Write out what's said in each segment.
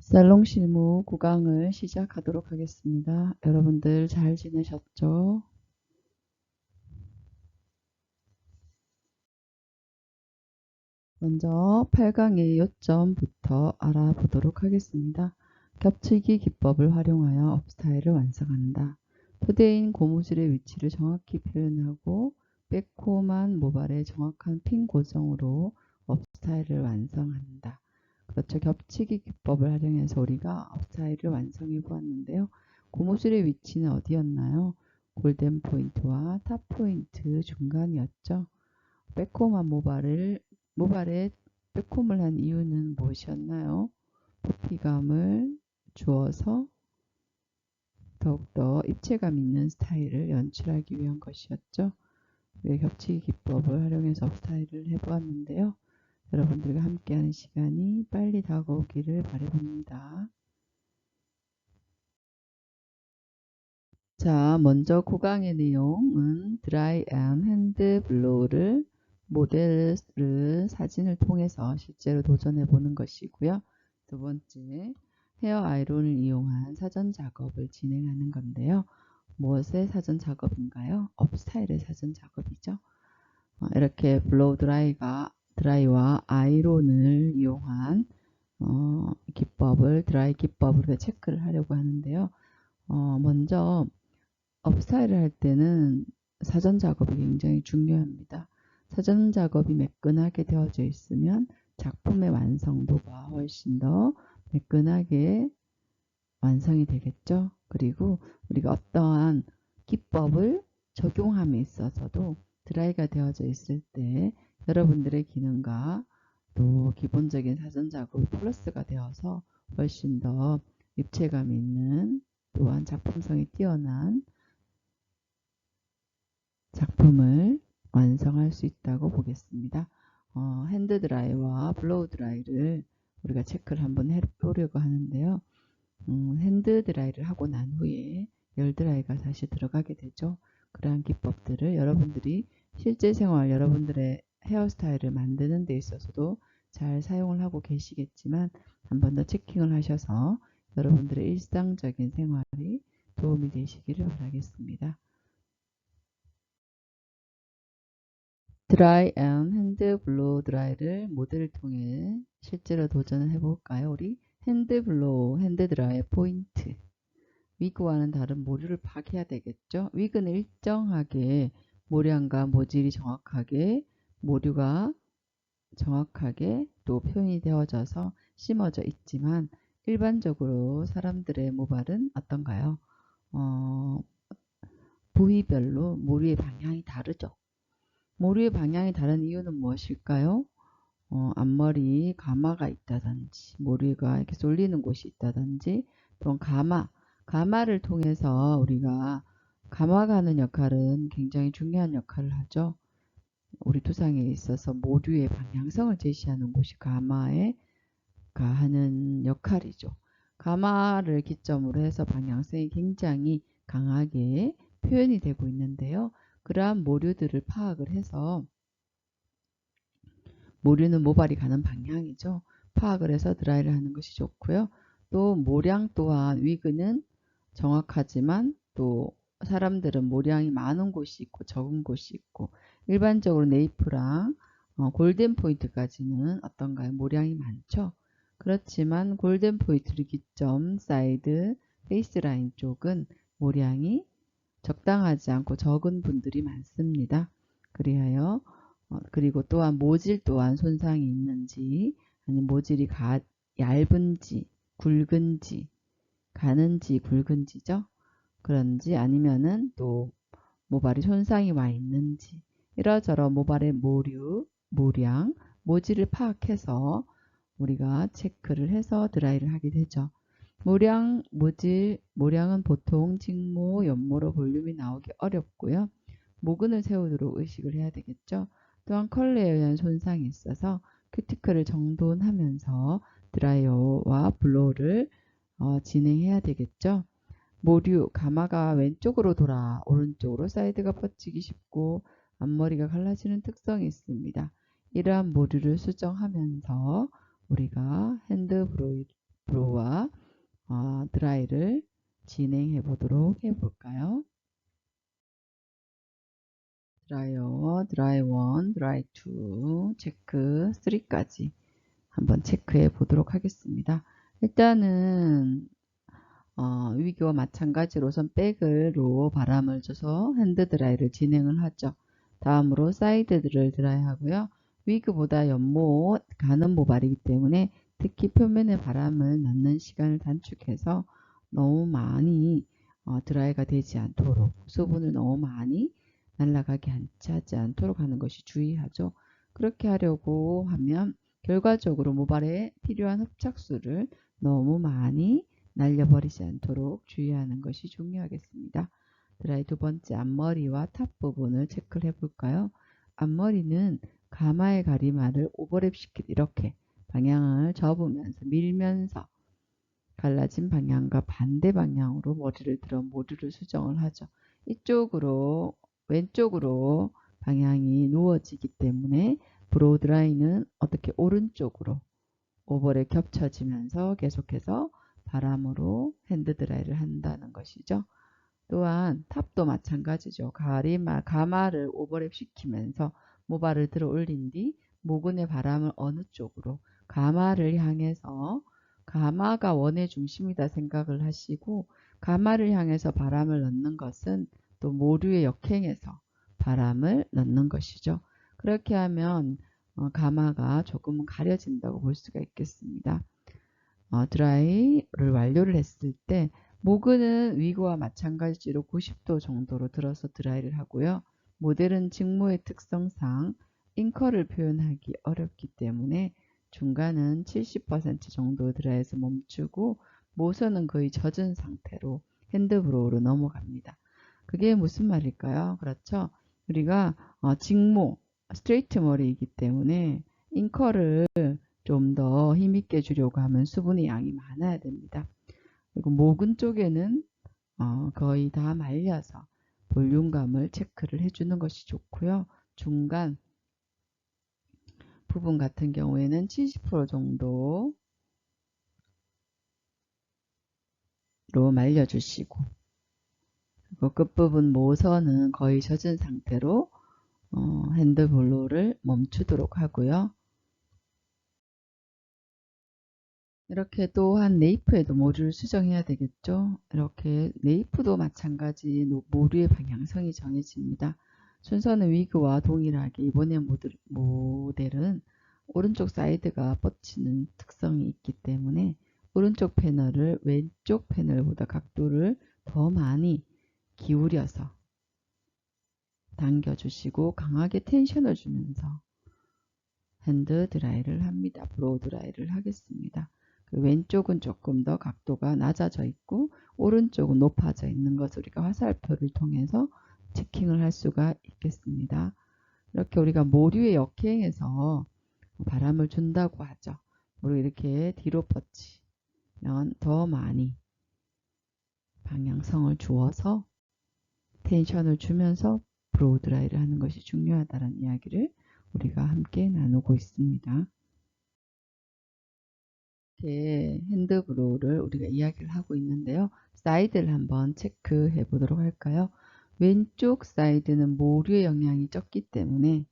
살롱 실무 9강을 시작하도록 하겠습니다. 여러분들 잘 지내셨죠? 먼저 8강의 요점부터 알아보도록 하겠습니다. 겹치기 기법을 활용하여 업스타일을 완성한다. 토대인 고무줄의 위치를 정확히 표현하고 백홈한 모발의 정확한 핀 고정으로 업스타일을 완성한다. 그렇죠. 겹치기 기법을 활용해서 우리가 업스타일을 완성해 보았는데요. 고무줄의 위치는 어디였나요? 골든 포인트와 탑 포인트 중간이었죠. 빼꼼한 모발에 빼꼼을 한 이유는 무엇이었나요? 부피감을 주어서 더욱더 입체감 있는 스타일을 연출하기 위한 것이었죠. 겹치기 기법을 활용해서 스타일을 해보았는데요. 여러분들과 함께하는 시간이 빨리 다가오기를 바라봅니다. 자, 먼저 9강의 내용은 드라이 앤 핸드 블로우를 모델을 사진을 통해서 실제로 도전해 보는 것이고요. 두 번째, 헤어 아이론을 이용한 사전 작업을 진행하는 건데요. 무엇의 사전 작업인가요? 업스타일의 사전 작업이죠. 이렇게 블로우 드라이와 아이론을 이용한 드라이 기법으로 체크를 하려고 하는데요. 먼저 업스타일을 할 때는 사전 작업이 굉장히 중요합니다. 사전 작업이 매끈하게 되어져 있으면 작품의 완성도가 훨씬 더 매끈하게 완성이 되겠죠. 그리고 우리가 어떠한 기법을 적용함에 있어서도 드라이가 되어져 있을 때 여러분들의 기능과 또 기본적인 사전 작업이 플러스가 되어서 훨씬 더 입체감 있는 또한 작품성이 뛰어난 작품을 완성할 수 있다고 보겠습니다. 핸드 드라이와 블로우 드라이를 우리가 체크를 한번 해보려고 하는데요. 핸드 드라이를 하고 난 후에 열 드라이가 다시 들어가게 되죠. 그러한 기법들을 여러분들이 실제 생활 여러분들의 헤어스타일을 만드는 데 있어서도 잘 사용을 하고 계시겠지만 한 번 더 체킹을 하셔서 여러분들의 일상적인 생활이 도움이 되시기를 바라겠습니다. 드라이 앤 핸드 블로우 드라이를 모델을 통해 실제로 도전을 해볼까요? 우리 핸드 블로우, 핸드 드라이의 포인트. 위그와는 다른 모류를 파악해야 되겠죠. 위그는 일정하게 모량과 모질이 모류가 정확하게 또 표현이 되어져서 심어져 있지만 일반적으로 사람들의 모발은 어떤가요? 부위별로 모류의 방향이 다르죠. 모류의 방향이 다른 이유는 무엇일까요? 앞머리 가마가 있다든지 모류가 이렇게 쏠리는 곳이 있다든지 또는 가마를 통해서 우리가 가마가 하는 역할은 굉장히 중요한 역할을 하죠. 우리 두상에 있어서 모류의 방향성을 제시하는 곳이 가마가 하는 역할이죠. 가마를 기점으로 해서 방향성이 굉장히 강하게 표현이 되고 있는데요. 그러한 모류들을 파악을 해서 모류는 모발이 가는 방향이죠. 파악을 해서 드라이를 하는 것이 좋고요. 또 모량 또한 위그는 정확하지만 또 사람들은 모량이 많은 곳이 있고 적은 곳이 있고 일반적으로 네이프랑 골든 포인트까지는 어떤가요? 모량이 많죠. 그렇지만 골든 포인트 기점, 사이드, 베이스라인 쪽은 모량이 적당하지 않고 적은 분들이 많습니다. 그리고 또한 모질 또한 손상이 있는지 아니면 모질이 얇은지 굵은지 가는지 굵은지죠. 그런지 아니면은 또 모발이 손상이 와 있는지 이러저러 모발의 모량, 모질을 파악해서 우리가 체크를 해서 드라이를 하게 되죠. 모량은 보통 직모, 연모로 볼륨이 나오기 어렵고요. 모근을 세우도록 의식을 해야 되겠죠. 또한 컬러에 의한 손상이 있어서 큐티클을 정돈하면서 드라이어와 블로우를 진행해야 되겠죠. 가마가 왼쪽으로 돌아 오른쪽으로 사이드가 뻗치기 쉽고 앞머리가 갈라지는 특성이 있습니다. 이러한 모류를 수정하면서 우리가 핸드 브로우와 드라이를 진행해 보도록 해볼까요? 드라이어, 드라이 1, 드라이 2, 체크 3까지 한번 체크해 보도록 하겠습니다. 일단은 위기와 마찬가지로 백으로 바람을 줘서 핸드 드라이를 진행을 하죠. 다음으로 사이드를 드라이 하고요. 위그보다 연모 가는 모발이기 때문에 특히 표면에 바람을 넣는 시간을 단축해서 너무 많이 드라이가 되지 않도록 수분을 너무 많이 날아가게 하지 않도록 하는 것이 주의하죠. 그렇게 하려고 하면 결과적으로 모발에 필요한 흡착수를 너무 많이 날려버리지 않도록 주의하는 것이 중요하겠습니다. 드라이 두 번째, 앞머리와 탑 부분을 체크를 해볼까요? 앞머리는 가마의 가리마를 오버랩 시키듯 이렇게 방향을 접으면서 밀면서 갈라진 방향과 반대 방향으로 머리를 들어 모두를 수정을 하죠. 이쪽으로 왼쪽으로 방향이 누워지기 때문에 브로우 드라이는 어떻게 오른쪽으로 오버랩 겹쳐지면서 계속해서 바람으로 핸드 드라이를 한다는 것이죠. 또한 탑도 마찬가지죠. 가마를 오버랩 시키면서 모발을 들어 올린 뒤 모근의 바람을 어느 쪽으로 가마를 향해서 가마가 원의 중심이다 생각을 하시고 가마를 향해서 바람을 넣는 것은 또 모류의 역행에서 바람을 넣는 것이죠. 그렇게 하면 가마가 조금은 가려진다고 볼 수가 있겠습니다. 드라이를 완료를 했을 때 모근은 위그와 마찬가지로 90도 정도로 들어서 드라이를 하고요. 모델은 직모의 특성상 잉커를 표현하기 어렵기 때문에 중간은 70% 정도 드라이해서 멈추고 모선은 거의 젖은 상태로 핸드브로우로 넘어갑니다. 그게 무슨 말일까요? 그렇죠? 우리가 직모, 스트레이트 머리이기 때문에 잉커를 좀 더 힘있게 주려고 하면 수분의 양이 많아야 됩니다. 그리고 모근 쪽에는 거의 다 말려서 볼륨감을 체크를 해주는 것이 좋고요. 중간 부분 같은 경우에는 70% 정도로 말려주시고 그리고 끝부분 모선은 거의 젖은 상태로 핸드블로우를 멈추도록 하고요. 이렇게 또한 네이프에도 모류를 수정해야 되겠죠. 이렇게 네이프도 마찬가지 모류의 방향성이 정해집니다. 순서는 위그와 동일하게 이번에 모델은 오른쪽 사이드가 뻗치는 특성이 있기 때문에 오른쪽 패널을 왼쪽 패널보다 각도를 더 많이 기울여서 당겨주시고 강하게 텐션을 주면서 핸드 드라이를 합니다. 브로우 드라이를 하겠습니다. 왼쪽은 조금 더 각도가 낮아져 있고 오른쪽은 높아져 있는 것을 우리가 화살표를 통해서 체킹을 할 수가 있겠습니다. 이렇게 우리가 모류의 역행에서 바람을 준다고 하죠. 모류 이렇게 뒤로 뻗치면 더 많이 방향성을 주어서 텐션을 주면서 브로우 드라이를 하는 것이 중요하다는 이야기를 우리가 함께 나누고 있습니다. 이렇게 핸드 브로우를 우리가 이야기를 하고 있는데요. 사이드를 한번 체크해 보도록 할까요? 왼쪽 사이드는 모류의 영향이 적기 때문에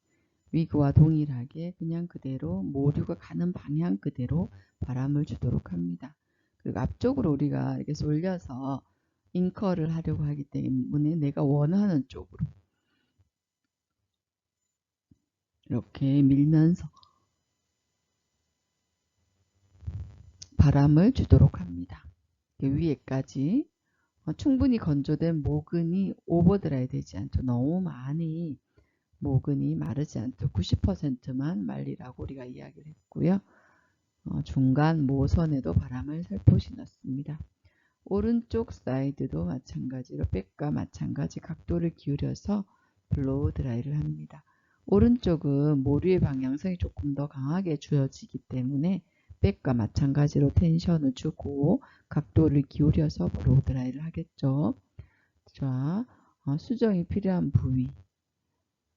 위그와 동일하게 그냥 그대로 모류가 가는 방향 그대로 바람을 주도록 합니다. 그리고 앞쪽으로 우리가 이렇게 쏠려서 잉커를 하려고 하기 때문에 내가 원하는 쪽으로 이렇게 밀면서 바람을 주도록 합니다. 위에까지 충분히 건조된 모근이 오버드라이 되지 않도록 너무 많이 모근이 마르지 않도록 90%만 말리라고 우리가 이야기를 했고요. 중간 모선에도 바람을 살포시 넣습니다. 오른쪽 사이드도 마찬가지로 백과 마찬가지 각도를 기울여서 블로우 드라이를 합니다. 오른쪽은 모류의 방향성이 조금 더 강하게 주어지기 때문에 백과 마찬가지로 텐션을 주고 각도를 기울여서 블로우 드라이를 하겠죠. 자, 수정이 필요한 부위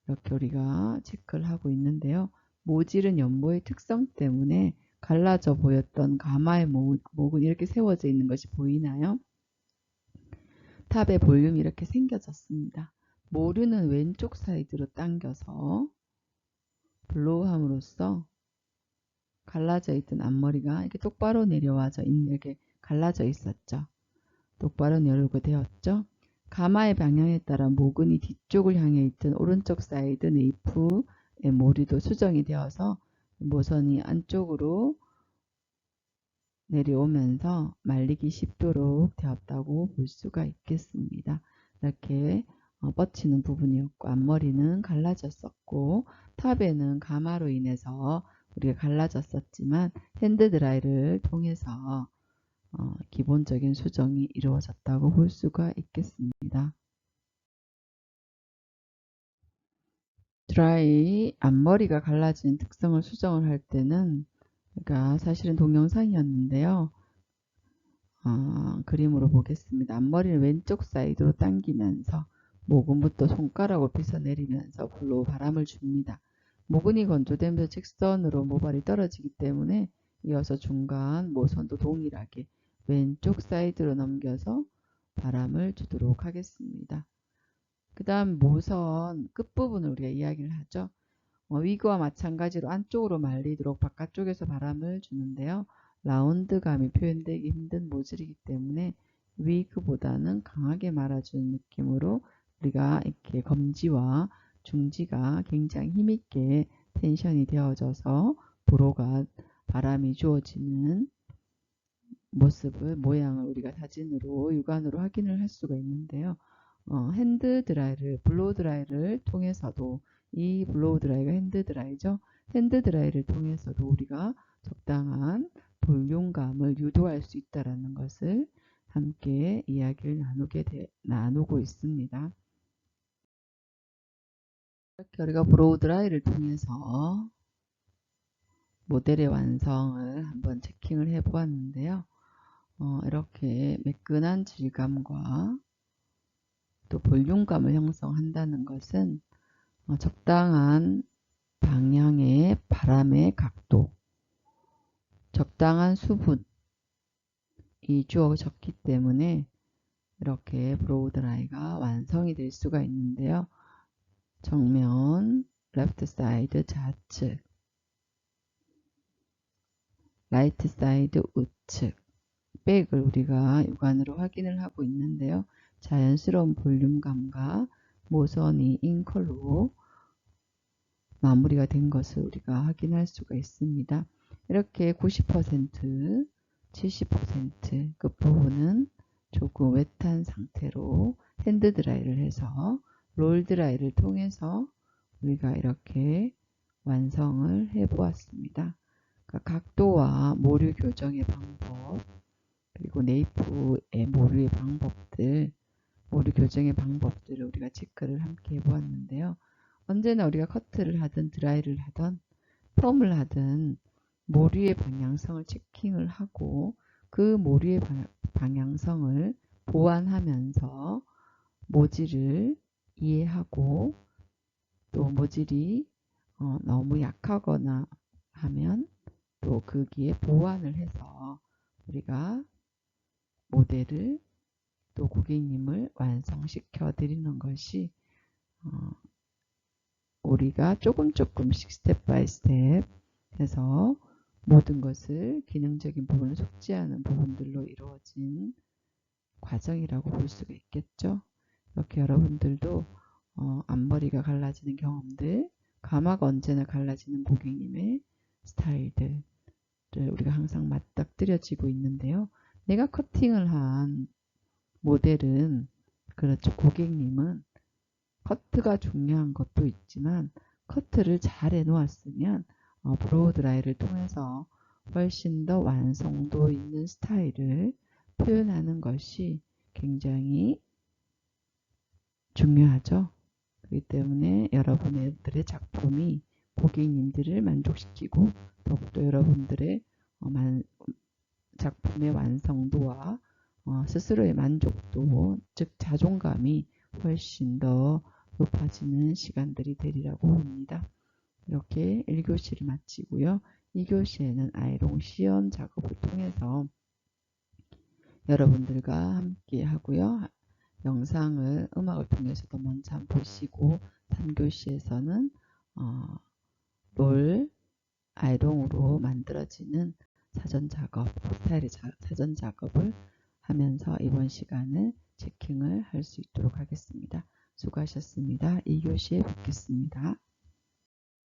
이렇게 우리가 체크를 하고 있는데요. 모질은 연모의 특성 때문에 갈라져 보였던 가마의 목은 이렇게 세워져 있는 것이 보이나요? 탑의 볼륨이 이렇게 생겨졌습니다. 모류는 왼쪽 사이드로 당겨서 블로우함으로써 갈라져 있던 앞머리가 이렇게 똑바로 내려와져 있는, 이렇게 갈라져 있었죠. 똑바로 내려오게 되었죠. 가마의 방향에 따라 모근이 뒤쪽을 향해 있던 오른쪽 사이드 네이프의 모류도 수정이 되어서 모선이 안쪽으로 내려오면서 말리기 쉽도록 되었다고 볼 수가 있겠습니다. 이렇게 뻗치는 부분이었고 앞머리는 갈라졌었고 탑에는 가마로 인해서 우리가 갈라졌었지만 핸드드라이를 통해서 기본적인 수정이 이루어졌다고 볼 수가 있겠습니다. 드라이 앞머리가 갈라진 특성을 수정을 할 때는 그러니까 사실은 동영상이었는데요. 그림으로 보겠습니다. 앞머리를 왼쪽 사이드로 당기면서 모근부터 손가락으로 빗어내리면서 블로우 바람을 줍니다. 모근이 건조되면서 직선으로 모발이 떨어지기 때문에 이어서 중간 모선도 동일하게 왼쪽 사이드로 넘겨서 바람을 주도록 하겠습니다. 그 다음 모선 끝부분을 우리가 이야기를 하죠. 위그와 마찬가지로 안쪽으로 말리도록 바깥쪽에서 바람을 주는데요. 라운드감이 표현되기 힘든 모질이기 때문에 위그보다는 강하게 말아주는 느낌으로 우리가 이렇게 검지와 중지가 굉장히 힘있게 텐션이 되어져서 브로가 바람이 주어지는 모습을, 모양을 우리가 사진으로 육안으로 확인을 할 수가 있는데요. 핸드 드라이를, 블로우 드라이를 통해서도, 이 블로우 드라이가 핸드 드라이죠. 핸드 드라이를 통해서도 우리가 적당한 볼륨감을 유도할 수 있다는 것을 함께 이야기를 나누고 있습니다. 이렇게 우리가 블로우 드라이를 통해서 모델의 완성을 한번 체킹을 해 보았는데요. 이렇게 매끈한 질감과 또 볼륨감을 형성한다는 것은 적당한 방향의 바람의 각도, 적당한 수분이 주어졌기 때문에 이렇게 브로우 드라이가 완성이 될 수가 있는데요. 정면, 레프트 사이드 좌측, 라이트 사이드 우측, 백을 우리가 육안으로 확인을 하고 있는데요. 자연스러운 볼륨감과 모선이 인컬로 마무리가 된 것을 우리가 확인할 수가 있습니다. 이렇게 90%, 70% 끝부분은 조금 웨트한 상태로 핸드 드라이를 해서 롤 드라이를 통해서 우리가 이렇게 완성을 해 보았습니다. 그러니까 각도와 모류 교정의 방법, 그리고 네이프의 모류의 방법들, 모류 교정의 방법들을 우리가 체크를 함께 해보았는데요. 언제나 우리가 커트를 하든 드라이를 하든 펌을 하든 모류의 방향성을 체킹을 하고 그 모류의 방향성을 보완하면서 모질을 이해하고 또 모질이 너무 약하거나 하면 또 거기에 보완을 해서 우리가 모델을 또 고객님을 완성시켜 드리는 것이 우리가 조금씩 스텝 바이 스텝 해서 모든 것을 기능적인 부분을 속지하는 부분들로 이루어진 과정이라고 볼 수가 있겠죠. 이렇게 여러분들도 앞머리가 갈라지는 경험들, 가마가 언제나 갈라지는 고객님의 스타일들을 우리가 항상 맞닥뜨려지고 있는데요. 내가 커팅을 한 모델은, 그렇죠, 고객님은 커트가 중요한 것도 있지만 커트를 잘 해놓았으면 브로우 드라이를 통해서 훨씬 더 완성도 있는 스타일을 표현하는 것이 굉장히 중요하죠. 그렇기 때문에 여러분들의 작품이 고객님들을 만족시키고 더욱더 여러분들의 작품의 완성도와 스스로의 만족도, 즉 자존감이 훨씬 더 높아지는 시간들이 되리라고 봅니다. 이렇게 1교시를 마치고요. 2교시에는 아이롱 시연 작업을 통해서 여러분들과 함께 하고요. 영상을 음악을 통해서도 먼저 한번 보시고 3교시에서는 롤 아이롱으로 만들어지는 사전 작업, 스타일의 사전 작업을 하면서 이번 시간을 체킹을 할 수 있도록 하겠습니다. 수고하셨습니다. 2교시에 뵙겠습니다.